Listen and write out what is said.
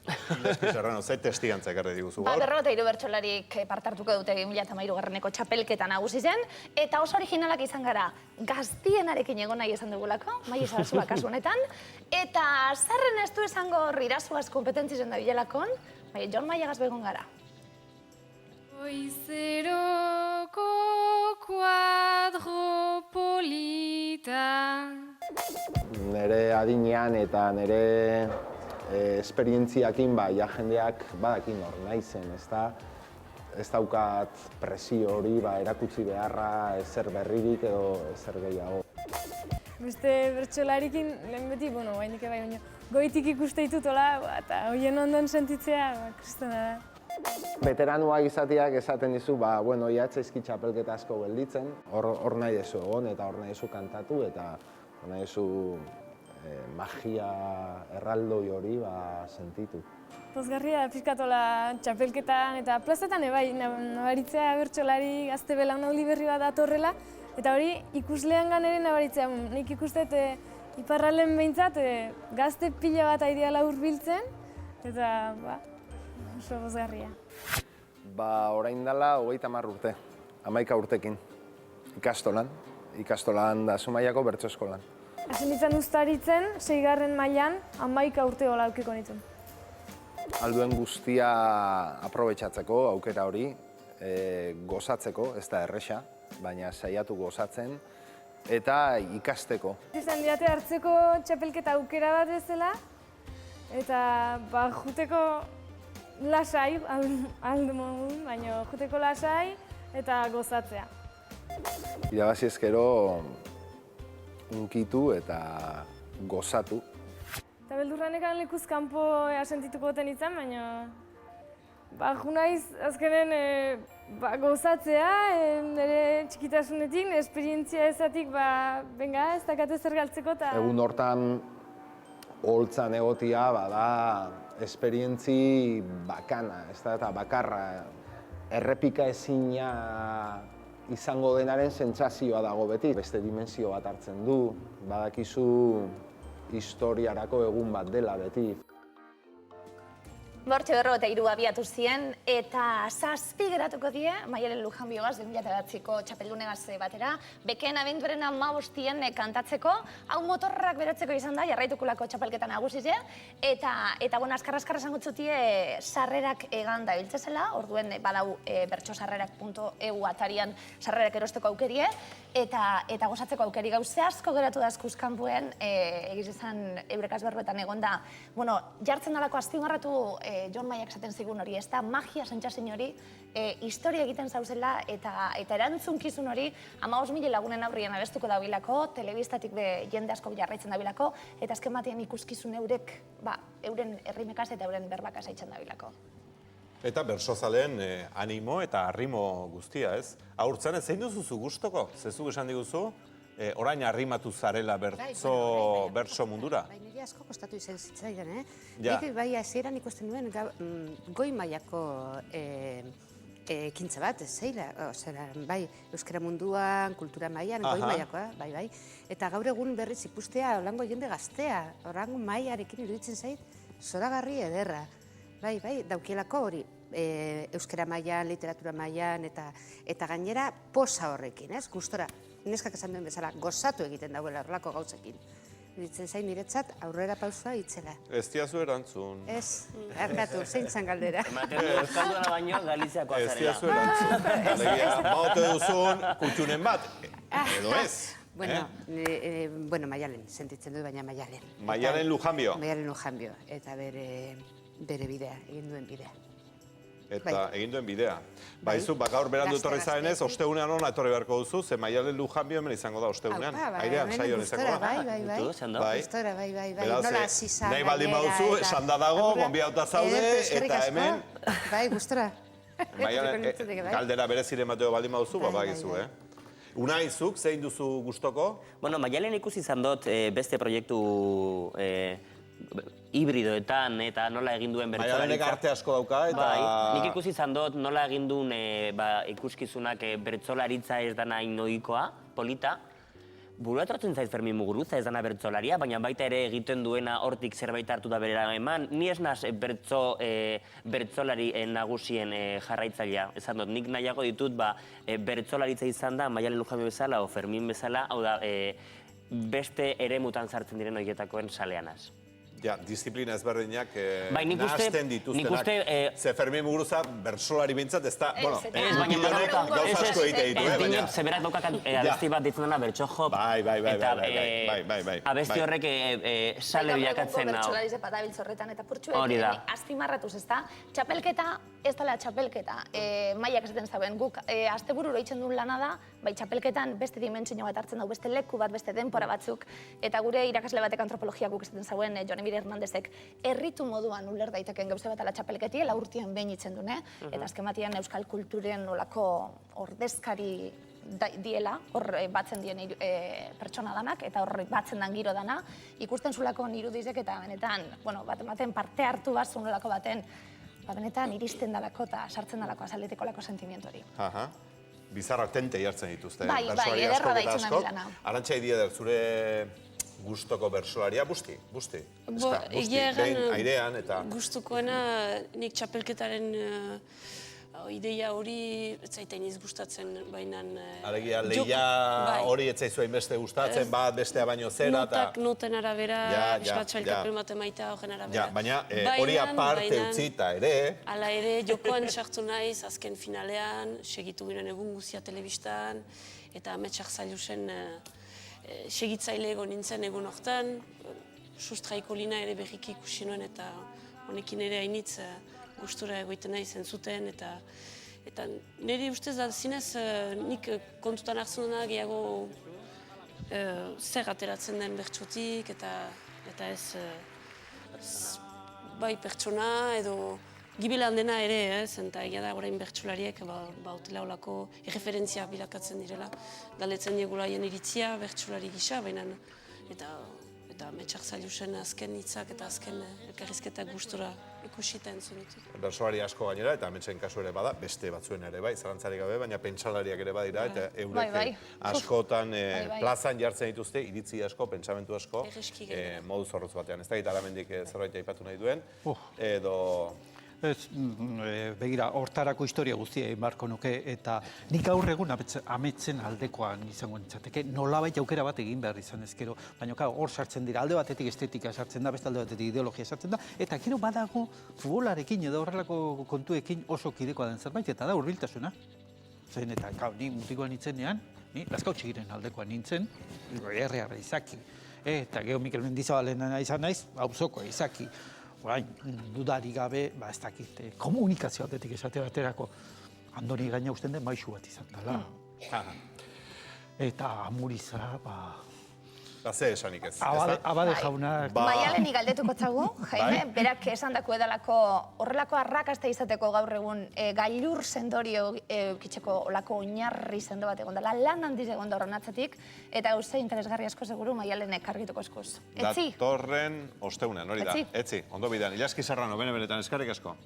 Leski Serrano, ze testigantza ekarri diguzu gaur? 53 bertsolarik parte hartuko dute 2013ko txapelketa nagusi zen, eta oso originalak izan gara gaztienarekin egon nahi esan dugulako, Maia Sarasua kasu honetan, eta zarren ez du esango rirazuaz kompetentzien da bilalakon, Jon Maiagaz begon gara. Goizeroko kuadro polita. Nere adinean eta nere esperientziakin ja jendeak badakin hor naizen, ez daukat presio hori erakutsi beharra ezer berririk edo ezer gehiago. Beste bertsolarikin lehen beti, bainik baino, goitik ikuste ditutola, eta hoien ondon sentitzea, kristona da. Veteranuak izateak esaten dizu, ia etzaizki txapelketa asko gelditzen, hor nahi dezu egon eta hor nahi dezu kantatu eta hor nahi dezu magia erraldoi hori sentitu. Pozgarria da pixkatola txapelketan eta plazetan nabaritzea bertsolari gazte belaunaldi berri bat datorrela, eta hori ikuslean ere nabaritzea. Nik ikustet iparralden behintzat gazte pila bat aideala hurbiltzen, eta oso pozgarria. Orain dela 30 urte, 11 urtekin, ikastolan da Zumaiako bertso eskolan. Hasi nintzen uztaritzen, 6. mailan 11 urte hola aukiko nintzen. Alduen guztia aprobetxatzeko aukera hori, gozatzeko, ez da erresa, baina saiatu gozatzen, eta ikasteko. Izan diate hartzeko txapelketa aukera bat bezala, eta juteko lasai, aldu modu, baina juteko lasai eta gozatzea. Irabazi ezkero unkitu eta gozatu. Eta beldurranekan lekuz kanpo sentituko goten izan, baina junaiz azkenen gozatzea, nire txikitasunetik, esperientzia ezatik, ez dakate zer galtzeko eta... Egun hortan holtzan egotia da esperientzi bakana, eta bakarra, errepika ezina izango denaren sentsazioa dago beti. Beste dimensio bat hartzen du, badakizu historiarako egun bat dela beti. Bortxe 53 abiatu ziren, eta 7 geratuko die, Maialen Lujanbiogaz 2009ko txapeldunegaz batera, bekeen abenduaren 15 kantatzeko, hau motorrak beratzeko izan da, jarraitukulako txapelketa nagusize, eta azkar-azkar esango txutie sarrerak egan da biltzezela, orduen badau bertxosarrerak.eu atarian sarrerak erosteko aukerie, eta gozatzeko aukeri gauze asko geratu da eskuzkanpuen, egiz izan eurekaz berbetan egon da, jartzen dalako azpimarratu Jon Maiak esaten zigun hori, ez da magia sentsazio hori, historia egiten zauzela eta erantzunkizun hori 15.000 lagunen aurrien abestuko dabilako, telebistatik jende asko jarraitzen dabilako, eta azken batean ikuskizun eurek, euren errimekaz eta euren berbakaz aitzen dabilako. Eta bersozaleen animo eta arrimo guztia, ez? Haurtzen, zein duzuzu gustoko? Zezuk esan diguzu, orain arrimatu zarela bertso mundura? Nire asko kostatu izan zitzaidan, Nik hasieran ikusten duen goi mailako ekintza bat, zeila, euskara munduan, kultura mailan, goi mailakoa, bai. Eta gaur egun berriz ikustea, holango jende gaztea, holango mailarekin iruditzen zait, zoragarri ederra. Bai, daukielako hori, euskara mailan, literatura mailan, eta gainera posa horrekin, gustora. Neskak esan duen bezala, gozatu egiten dauela horrelako gauzekin. Ditzen zain niretzat aurrera pausua itzela. Ez diazu erantzun. Ez, erkatu, zein zan galdera. Ematen du euskalduana baino Galiziakoa zarela. Ez diazu erantzun. Alegia, baute duzun kutxunen bat, edo ez. Bueno, Maialen, sentitzen dut, baina Maialen. Maialen Lujanbio. Maialen Lujanbio, eta bere bidea, egin duen bidea. Eta egin duen bidea. Baizu, gaur berandu etorri zarenez, ostegunean hona etorri beharko duzu, ze Maialen Lujanbio hemen izango da ostegunean. Airean, saioan izango da. Bai. Nola hasi zan. Nahi baldin baduzu, esan da dago, gonbidatuta zaude, eta hemen... Bai, gustora. Galdera bereziren bateo baldin baduzu, bagizu, Unai, zuk, zein duzu gustoko? Bueno, Maialen ikusi izan dut beste proiektu hibridoetan eta nola egin duen bertsolaritza. Maialenek arte asko dauka eta... Nik ikusi izan dut nola egin duen ikuskizunak bertsolaritza ez dana inoikoa, polita. burua etortzen zait Fermin Muguruza ez dana bertsolaria, baina baita ere egiten duena hortik zerbait hartu da berera eman. Ni ez naz bertsolari nagusien jarraitzailea. Esan dut, nik nahiago ditut bertsolaritza izan da Maialen Lujambio bezala o Fermin bezala, hau da, beste ere mutan sartzen diren horietakoen saleanaz. Ja, disiplina ezberdinak Nik nahasten dituztenak. Ze Fermin Muguruza bertsolari bintzat, ez da, bueno, mutilonek gauza asko egite ditu, baina... Zeberak daukak abesti bat ditzen dena bertso hop. Bai. Eta abesti horrek sale bilakatzen hau. Bertsolariz epatabiltz horretan, eta purtsuek azpimarratuz, ez da? Txapelketa, ez dela txapelketa. Maiak esaten zauen, guk asteburu oroitzen duen lana da, bai txapelketan beste dimentsio bat hartzen dugu, beste leku bat, beste denpora batzuk, eta gure irakasle batek antropologia guk esaten zauen, Jon Emilio Hernandezek, erritu moduan uler daiteken gauze bat ala txapelketi, urtean behin itzen dune, eta azken batean euskal kulturen olako ordezkari diela, hor batzen dien pertsona danak, eta hor batzen dan giro dana, ikusten zulako irudizek eta benetan, baten parte hartu bat zunolako baten, benetan iristen dalako eta sartzen dalako azaldeteko lako sentimientu hori. Bizarrak tente jartzen dituzte. Bai, ederra da itzuna milana. Arantxa Idieder, zure gustoko bertsolaria, busti. Behin airean eta... Gustukoena nik txapelketaren ideia hori ez zaita iniz gustatzen, baina... Alegia, lehia hori ez zaizu hainbeste gustatzen, bat bestea baino zera eta... Noten arabera, esbatxailkapel matemaita horren arabera. Baina hori aparte utzita ere... Hala ere, jokoan sartu naiz, azken finalean, segitu ginen egun guzia telebistan, eta ametsak zailusen segitzaile egon nintzen egun hortan, sustraiko lina ere berriki ikusi nuen eta honekin ere hainitz gustura egoiten nahi zentzuten eta nire ustez da zinez nik kontutan hartzen dena gehiago zer ateratzen den bertsotik eta ez bai pertsona edo gibelan dena ere, eta egia da orain bertsolariek hotela olako erreferentzia bilakatzen direla. Galdetzen diegula haien iritzia bertsolari gisa, baina eta Metxak Zailusen azken hitzak eta azken elkarrizketak gustura ikusita entzun ditu. Bertsolari asko gainera, eta Metxen kasu ere bada, beste batzuen ere bai, zalantzarik gabe, baina pentsalariak ere badira, eta eurek askotan plazan jartzen dituzte, iritzi asko, pentsamentu asko, modu zorrotz batean. Ez da gita alamendik zerbait aipatu nahi duen, edo... Begira, hortarako historia guztia egin beharko nuke, eta nik gaur egun ametsen aldekoan izango nintzateke, nolabait aukera bat egin behar izan ezkero, baina hor sartzen dira, alde batetik estetika sartzen da, beste alde batetik ideologia sartzen da, eta gero badago futbolarekin edo horrelako kontuekin oso kidekoa den zerbait, eta da hurbiltasuna. Zen, eta ni mutikoan nintzenean, ni Lazkautxigiren aldekoan nintzen, errearra izaki, eta geho Mikel Mendizabalen izan naiz, auzokoa izaki. Orain, dudari gabe, ez dakit, komunikazio aldetik esate baterako Andoni gaina usten den maisu bat izan dela. Eta Amuriza, Ze esanik ez. Abade jaunak... Maialeni galdetuko txagu, Jaime, berak esan dako edalako horrelako arrakasta izateko gaur egun gailur sendorio eukitzeko olako oinarri sendo bat egon dela, lan handiz egon da horren atzatik, eta gauze interesgarri asko seguru Maialenek argituko eskuz. Etzi? Datorren osteunean, hori da. Etzi, ondo bidean. Ilaski Serrano, benetan eskarrik asko.